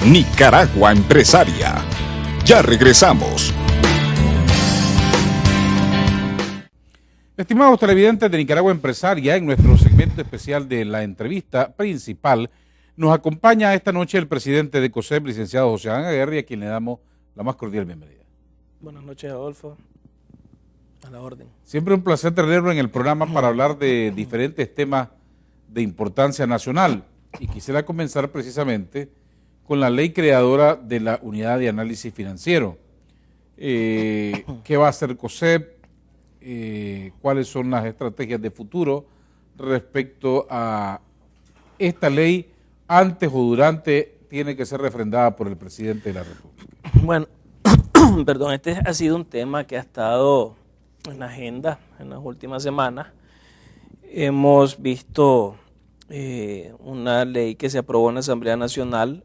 Nicaragua Empresaria. Ya regresamos. Estimados televidentes de Nicaragua Empresaria, en nuestro segmento especial de la entrevista principal, nos acompaña esta noche el presidente de COSEP, licenciado José Adán Aguerri, a quien le damos la más cordial bienvenida. Buenas noches, Adolfo. A la orden. Siempre un placer tenerlo en el programa para hablar de diferentes temas de importancia nacional. Y quisiera comenzar precisamente con la ley creadora de la Unidad de Análisis Financiero. ¿Qué va a hacer COSEP? ¿Cuáles son las estrategias de futuro respecto a esta ley? Antes o durante tiene que ser refrendada por el presidente de la República. Bueno, perdón, este ha sido un tema que ha estado en la agenda en las últimas semanas. Hemos visto una ley que se aprobó en la Asamblea Nacional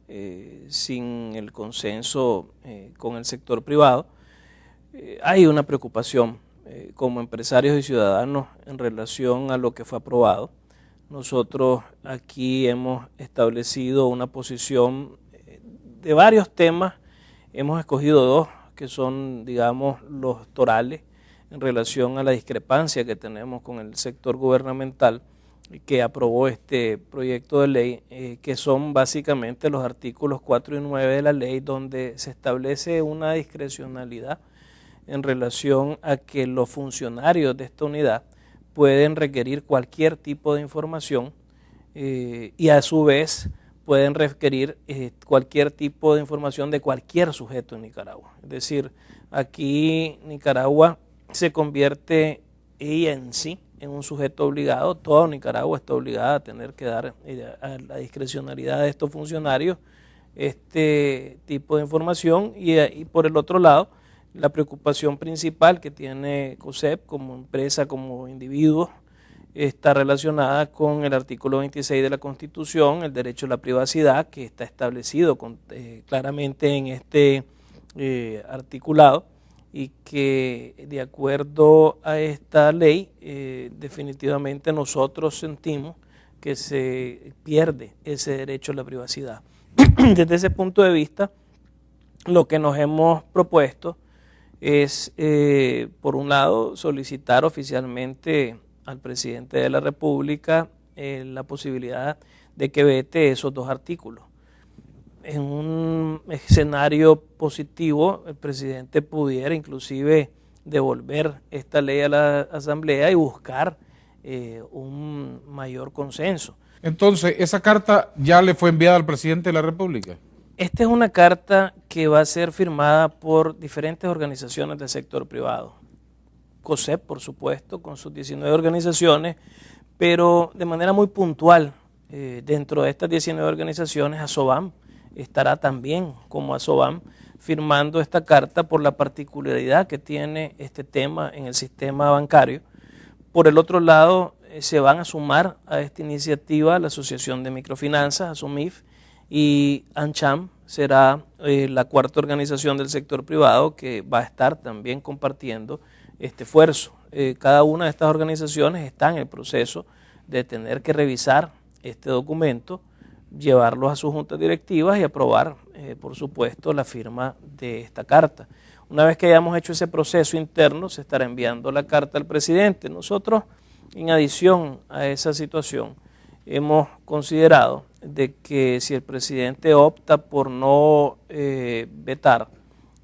sin el consenso con el sector privado. Hay una preocupación como empresarios y ciudadanos en relación a lo que fue aprobado. Nosotros aquí hemos establecido una posición de varios temas. Hemos escogido dos que son, digamos, los torales en relación a la discrepancia que tenemos con el sector gubernamental que aprobó este proyecto de ley, que son básicamente los artículos 4 y 9 de la ley, donde se establece una discrecionalidad en relación a que los funcionarios de esta unidad pueden requerir cualquier tipo de información y a su vez pueden requerir cualquier tipo de información de cualquier sujeto en Nicaragua. Es decir, aquí Nicaragua se convierte ella en sí en un sujeto obligado. Toda Nicaragua está obligada a tener que dar a la discrecionalidad de estos funcionarios este tipo de información y por el otro lado, la preocupación principal que tiene COSEP como empresa, como individuo, está relacionada con el artículo 26 de la Constitución, el derecho a la privacidad, que está establecido claramente en este articulado y que de acuerdo a esta ley, definitivamente nosotros sentimos que se pierde ese derecho a la privacidad. Desde ese punto de vista, lo que nos hemos propuesto es, por un lado, solicitar oficialmente al presidente de la República la posibilidad de que vete esos dos artículos. En un escenario positivo, el presidente pudiera inclusive devolver esta ley a la Asamblea y buscar un mayor consenso. Entonces, ¿esa carta ya le fue enviada al presidente de la República? Esta es una carta que va a ser firmada por diferentes organizaciones del sector privado. COSEP, por supuesto, con sus 19 organizaciones, pero de manera muy puntual, dentro de estas 19 organizaciones, ASOBAM estará también como ASOBAM firmando esta carta por la particularidad que tiene este tema en el sistema bancario. Por el otro lado, se van a sumar a esta iniciativa la Asociación de Microfinanzas, ASOMIF, y ANCHAM será la cuarta organización del sector privado que va a estar también compartiendo este esfuerzo. Cada una de estas organizaciones está en el proceso de tener que revisar este documento, llevarlo a sus juntas directivas y aprobar, por supuesto, la firma de esta carta. Una vez que hayamos hecho ese proceso interno, se estará enviando la carta al presidente. Nosotros, en adición a esa situación, hemos considerado de que si el presidente opta por no vetar,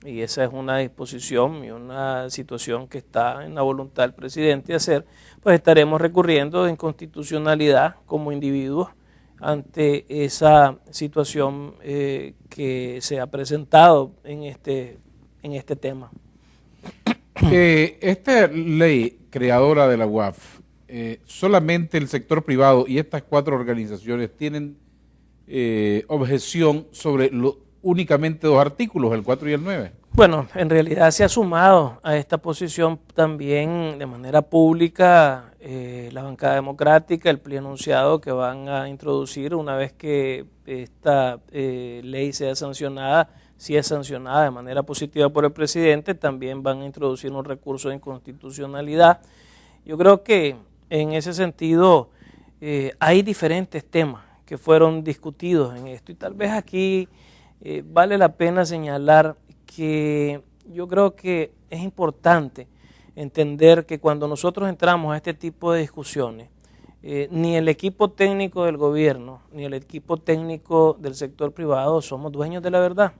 y esa es una disposición y una situación que está en la voluntad del presidente hacer, pues estaremos recurriendo en constitucionalidad como individuos ante esa situación que se ha presentado en este tema. Esta ley creadora de la UAF, solamente el sector privado y estas cuatro organizaciones tienen objeción sobre únicamente dos artículos, el 4 y el 9. Bueno, en realidad se ha sumado a esta posición también de manera pública la bancada democrática, el PLI anunciado que van a introducir una vez que esta ley sea sancionada, si es sancionada de manera positiva por el presidente, también van a introducir un recurso de inconstitucionalidad. Yo creo que en ese sentido hay diferentes temas que fueron discutidos en esto y tal vez aquí vale la pena señalar que yo creo que es importante entender que cuando nosotros entramos a este tipo de discusiones, ni el equipo técnico del gobierno, ni el equipo técnico del sector privado somos dueños de la verdad.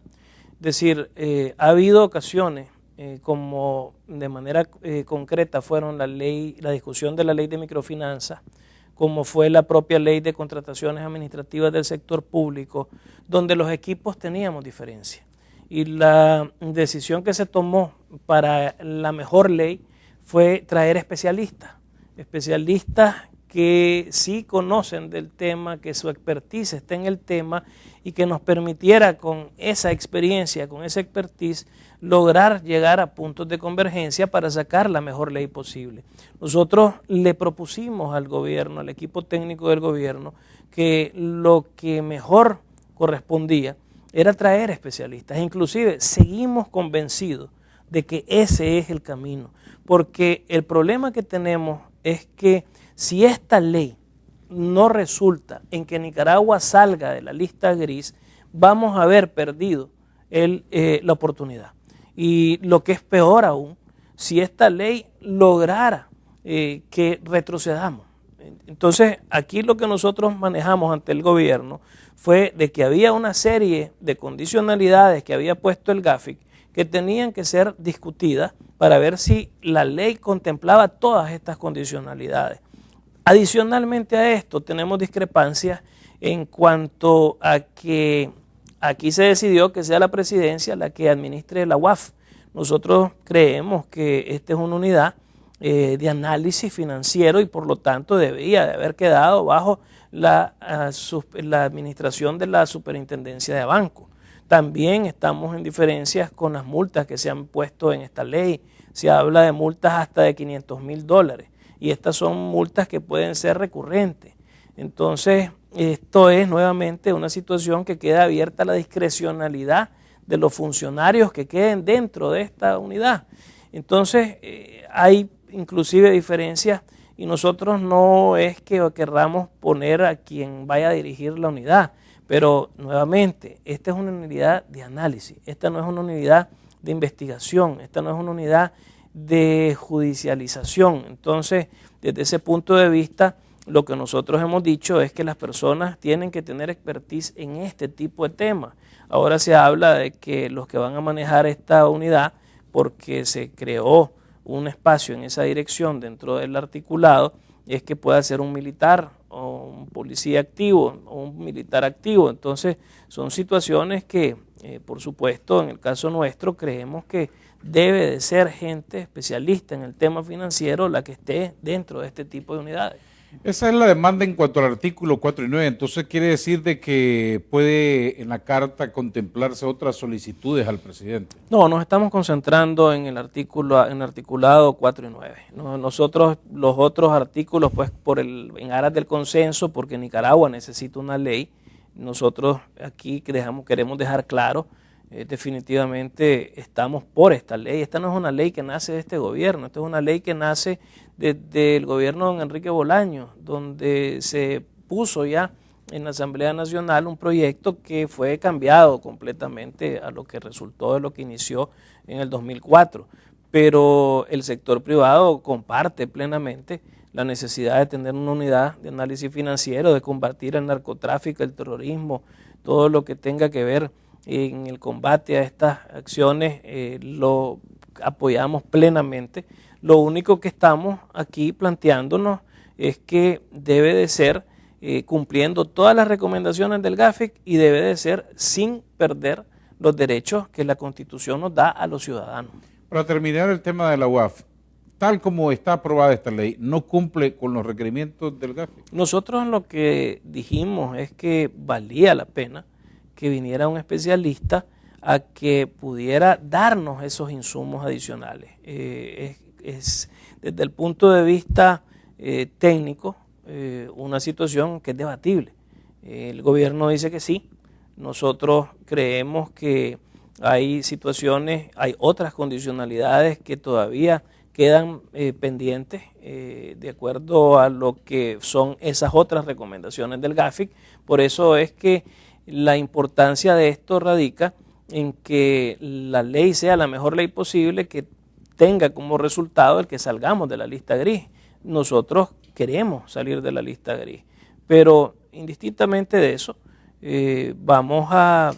Es decir, ha habido ocasiones, como de manera concreta fueron la discusión de la ley de microfinanzas, como fue la propia ley de contrataciones administrativas del sector público, donde los equipos teníamos diferencia. Y la decisión que se tomó para la mejor ley fue traer especialistas que sí conocen del tema, que su expertise está en el tema y que nos permitiera con esa experiencia, con esa expertise, lograr llegar a puntos de convergencia para sacar la mejor ley posible. Nosotros le propusimos al gobierno, al equipo técnico del gobierno, que lo que mejor correspondía era traer especialistas. Inclusive seguimos convencidos de que ese es el camino, porque el problema que tenemos es que si esta ley no resulta en que Nicaragua salga de la lista gris, vamos a haber perdido la oportunidad. Y lo que es peor aún, si esta ley lograra que retrocedamos. Entonces, aquí lo que nosotros manejamos ante el gobierno fue de que había una serie de condicionalidades que había puesto el GAFIC que tenían que ser discutidas para ver si la ley contemplaba todas estas condicionalidades. Adicionalmente a esto, tenemos discrepancias en cuanto a que aquí se decidió que sea la presidencia la que administre la UAF. Nosotros creemos que esta es una unidad de análisis financiero y por lo tanto debía de haber quedado bajo la administración de la Superintendencia de Bancos. También estamos en diferencias con las multas que se han puesto en esta ley. Se habla de multas hasta de $500,000 y estas son multas que pueden ser recurrentes. Entonces, esto es nuevamente una situación que queda abierta a la discrecionalidad de los funcionarios que queden dentro de esta unidad. Entonces, hay inclusive diferencias y nosotros no es que querramos poner a quien vaya a dirigir la unidad, pero nuevamente, esta es una unidad de análisis, esta no es una unidad de investigación, esta no es una unidad de judicialización. Entonces, desde ese punto de vista, lo que nosotros hemos dicho es que las personas tienen que tener expertise en este tipo de temas. Ahora se habla de que los que van a manejar esta unidad, porque se creó un espacio en esa dirección dentro del articulado, es que pueda ser un militar o un policía activo o un militar activo. Entonces son situaciones que, por supuesto, en el caso nuestro creemos que debe de ser gente especialista en el tema financiero la que esté dentro de este tipo de unidades. Esa es la demanda en cuanto al artículo 4 y 9, entonces quiere decir de que puede en la carta contemplarse otras solicitudes al presidente. No, nos estamos concentrando en el articulado 4 y 9. Nosotros los otros artículos, pues en aras del consenso, porque Nicaragua necesita una ley, nosotros aquí queremos dejar claro, definitivamente estamos por esta ley. Esta no es una ley que nace de este gobierno, esta es una ley que nace desde el gobierno de don Enrique Bolaños, donde se puso ya en la Asamblea Nacional un proyecto que fue cambiado completamente a lo que resultó de lo que inició en el 2004. Pero el sector privado comparte plenamente la necesidad de tener una unidad de análisis financiero, de combatir el narcotráfico, el terrorismo, todo lo que tenga que ver en el combate a estas acciones, lo apoyamos plenamente. Lo único que estamos aquí planteándonos es que debe de ser cumpliendo todas las recomendaciones del GAFIC y debe de ser sin perder los derechos que la Constitución nos da a los ciudadanos. Para terminar el tema de la UAF, tal como está aprobada esta ley, ¿no cumple con los requerimientos del GAFIC? Nosotros lo que dijimos es que valía la pena que viniera un especialista a que pudiera darnos esos insumos adicionales. Es desde el punto de vista técnico una situación que es debatible. El gobierno dice que sí, nosotros creemos que hay situaciones, hay otras condicionalidades que todavía quedan pendientes de acuerdo a lo que son esas otras recomendaciones del GAFIC. Por eso es que la importancia de esto radica en que la ley sea la mejor ley posible, que tenga como resultado el que salgamos de la lista gris. Nosotros queremos salir de la lista gris, pero indistintamente de eso, vamos a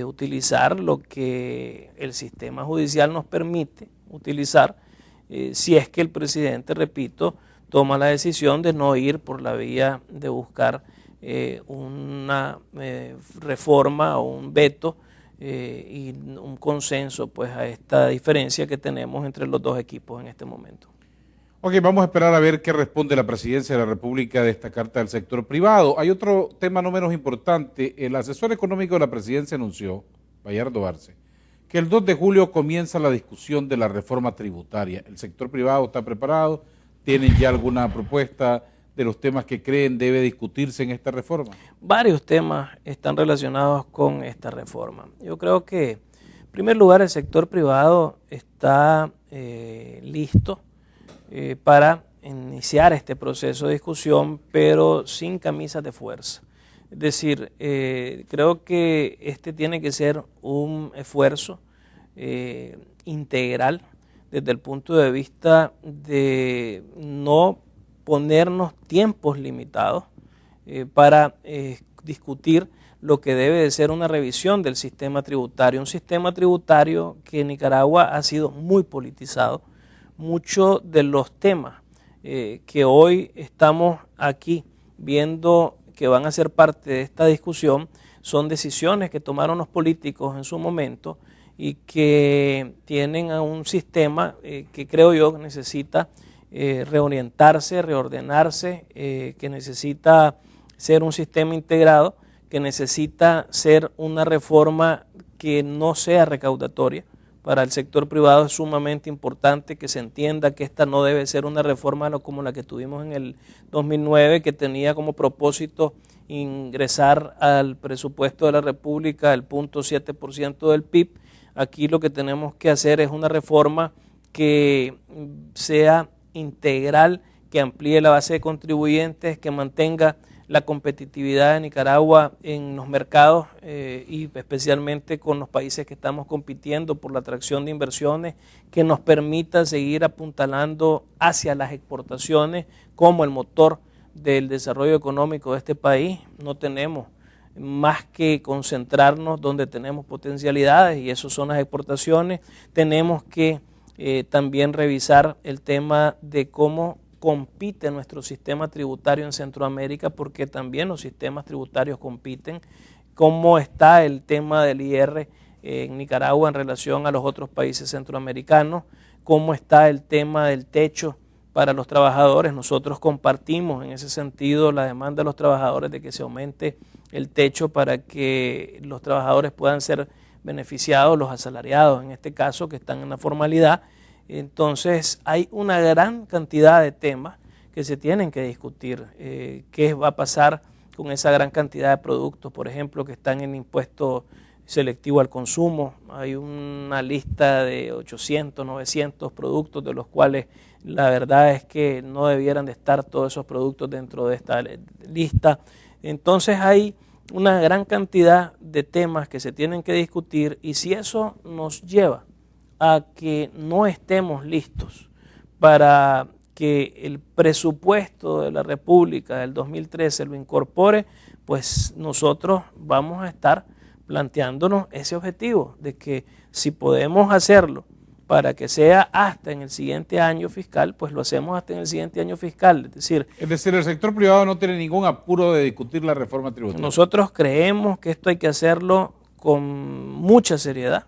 utilizar lo que el sistema judicial nos permite utilizar, si es que el presidente, repito, toma la decisión de no ir por la vía de buscar una reforma o un veto y un consenso pues a esta diferencia que tenemos entre los dos equipos en este momento. Ok, vamos a esperar a ver qué responde la Presidencia de la República de esta carta del sector privado. Hay otro tema no menos importante. El asesor económico de la Presidencia anunció, Bayardo Arce, que el 2 de julio comienza la discusión de la reforma tributaria. El sector privado está preparado, ¿tienen ya alguna propuesta de los temas que creen debe discutirse en esta reforma? Varios temas están relacionados con esta reforma. Yo creo que, en primer lugar, el sector privado está listo para iniciar este proceso de discusión, pero sin camisas de fuerza. Es decir, creo que este tiene que ser un esfuerzo integral desde el punto de vista de no ponernos tiempos limitados para discutir lo que debe de ser una revisión del sistema tributario. Un sistema tributario que en Nicaragua ha sido muy politizado. Muchos de los temas que hoy estamos aquí viendo que van a ser parte de esta discusión son decisiones que tomaron los políticos en su momento y que tienen a un sistema que creo yo necesita reorientarse, reordenarse, que necesita ser un sistema integrado, que necesita ser una reforma que no sea recaudatoria. Para el sector privado es sumamente importante que se entienda que esta no debe ser una reforma como la que tuvimos en el 2009, que tenía como propósito ingresar al presupuesto de la República el 0.7% del PIB. Aquí lo que tenemos que hacer es una reforma que sea integral, que amplíe la base de contribuyentes, que mantenga la competitividad de Nicaragua en los mercados y especialmente con los países que estamos compitiendo por la atracción de inversiones, que nos permita seguir apuntalando hacia las exportaciones como el motor del desarrollo económico de este país. No tenemos más que concentrarnos donde tenemos potencialidades y eso son las exportaciones. Tenemos que también revisar el tema de cómo compite nuestro sistema tributario en Centroamérica, porque también los sistemas tributarios compiten, cómo está el tema del IR en Nicaragua en relación a los otros países centroamericanos, cómo está el tema del techo para los trabajadores. Nosotros compartimos en ese sentido la demanda de los trabajadores de que se aumente el techo para que los trabajadores puedan ser beneficiados, los asalariados en este caso, que están en la formalidad. Entonces hay una gran cantidad de temas que se tienen que discutir. ¿Qué va a pasar con esa gran cantidad de productos, por ejemplo, que están en impuesto selectivo al consumo? Hay una lista de 800, 900 productos de los cuales la verdad es que no debieran de estar todos esos productos dentro de esta lista. Entonces hay una gran cantidad de temas que se tienen que discutir y si eso nos lleva a que no estemos listos para que el presupuesto de la República del 2013 lo incorpore, pues nosotros vamos a estar planteándonos ese objetivo de que si podemos hacerlo para que sea hasta en el siguiente año fiscal, pues lo hacemos hasta en el siguiente año fiscal. Es decir, el sector privado no tiene ningún apuro de discutir la reforma tributaria. Nosotros creemos que esto hay que hacerlo con mucha seriedad,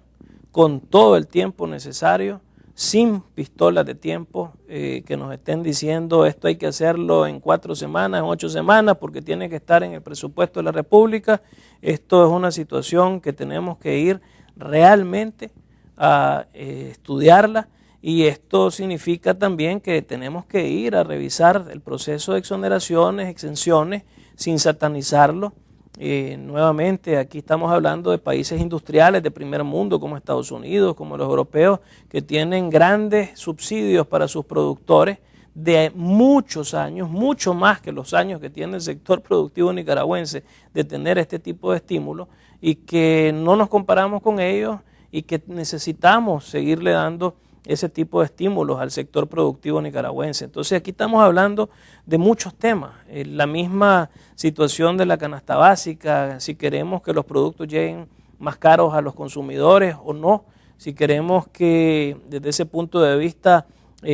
con todo el tiempo necesario, sin pistolas de tiempo que nos estén diciendo esto hay que hacerlo en 4 semanas, en 8 semanas, porque tiene que estar en el presupuesto de la República. Esto es una situación que tenemos que ir realmente a estudiarla y esto significa también que tenemos que ir a revisar el proceso de exoneraciones, exenciones, sin satanizarlo. Nuevamente aquí estamos hablando de países industriales de primer mundo como Estados Unidos, como los europeos, que tienen grandes subsidios para sus productores de muchos años, mucho más que los años que tiene el sector productivo nicaragüense de tener este tipo de estímulos, y que no nos comparamos con ellos y que necesitamos seguirle dando ese tipo de estímulos al sector productivo nicaragüense. Entonces aquí estamos hablando de muchos temas, la misma situación de la canasta básica, si queremos que los productos lleguen más caros a los consumidores o no, si queremos que desde ese punto de vista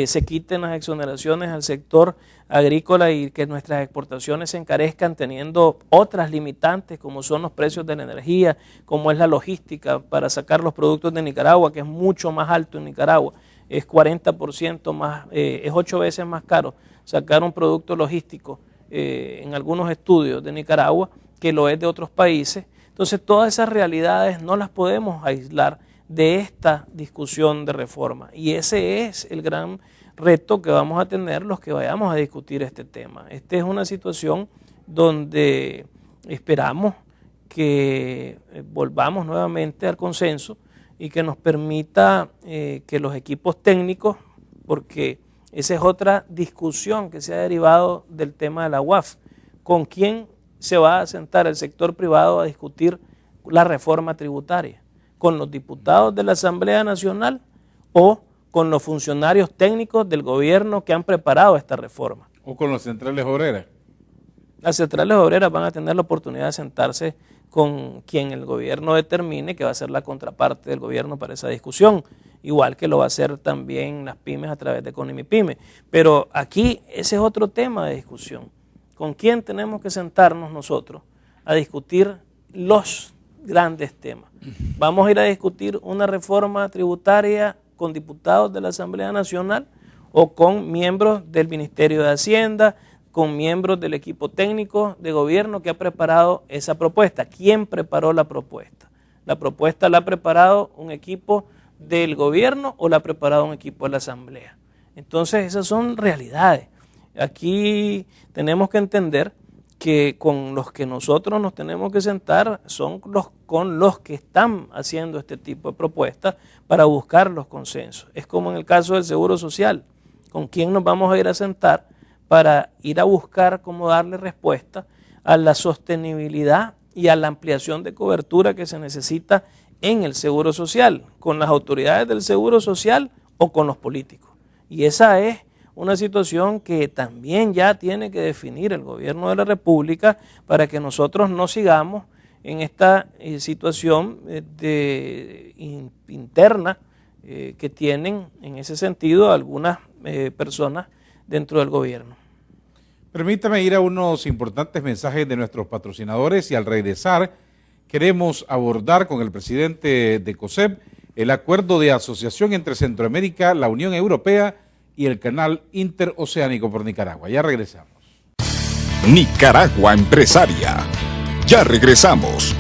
se quiten las exoneraciones al sector agrícola y que nuestras exportaciones se encarezcan teniendo otras limitantes como son los precios de la energía, como es la logística para sacar los productos de Nicaragua, que es mucho más alto en Nicaragua, es 40% más, es 8 veces más caro sacar un producto logístico en algunos estudios de Nicaragua que lo es de otros países. Entonces todas esas realidades no las podemos aislar de esta discusión de reforma, y ese es el gran reto que vamos a tener los que vayamos a discutir este tema. Esta es una situación donde esperamos que volvamos nuevamente al consenso y que nos permita que los equipos técnicos, porque esa es otra discusión que se ha derivado del tema de la UAF, ¿con quién se va a sentar el sector privado a discutir la reforma tributaria? ¿Con los diputados de la Asamblea Nacional o con los funcionarios técnicos del gobierno que han preparado esta reforma? ¿O con las centrales obreras? Las centrales obreras van a tener la oportunidad de sentarse con quien el gobierno determine que va a ser la contraparte del gobierno para esa discusión, igual que lo va a hacer también las pymes a través de CONIMIPYME. Pero aquí ese es otro tema de discusión. ¿Con quién tenemos que sentarnos nosotros a discutir los grandes temas? ¿Vamos a ir a discutir una reforma tributaria con diputados de la Asamblea Nacional o con miembros del Ministerio de Hacienda, con miembros del equipo técnico de gobierno que ha preparado esa propuesta? ¿Quién preparó la propuesta? ¿La propuesta la ha preparado un equipo del gobierno o la ha preparado un equipo de la Asamblea? Entonces esas son realidades. Aquí tenemos que entender que con los que nosotros nos tenemos que sentar son con los que están haciendo este tipo de propuestas para buscar los consensos. Es como en el caso del Seguro Social. ¿Con quién nos vamos a ir a sentar para ir a buscar cómo darle respuesta a la sostenibilidad y a la ampliación de cobertura que se necesita en el Seguro Social? ¿Con las autoridades del Seguro Social o con los políticos? Y esa es una situación que también ya tiene que definir el gobierno de la República para que nosotros no sigamos en esta situación interna que tienen en ese sentido algunas personas dentro del gobierno. Permítame ir a unos importantes mensajes de nuestros patrocinadores y al regresar queremos abordar con el presidente de COSEP el acuerdo de asociación entre Centroamérica, la Unión Europea y el Canal Interoceánico por Nicaragua. Ya regresamos. Nicaragua Empresaria. Ya regresamos.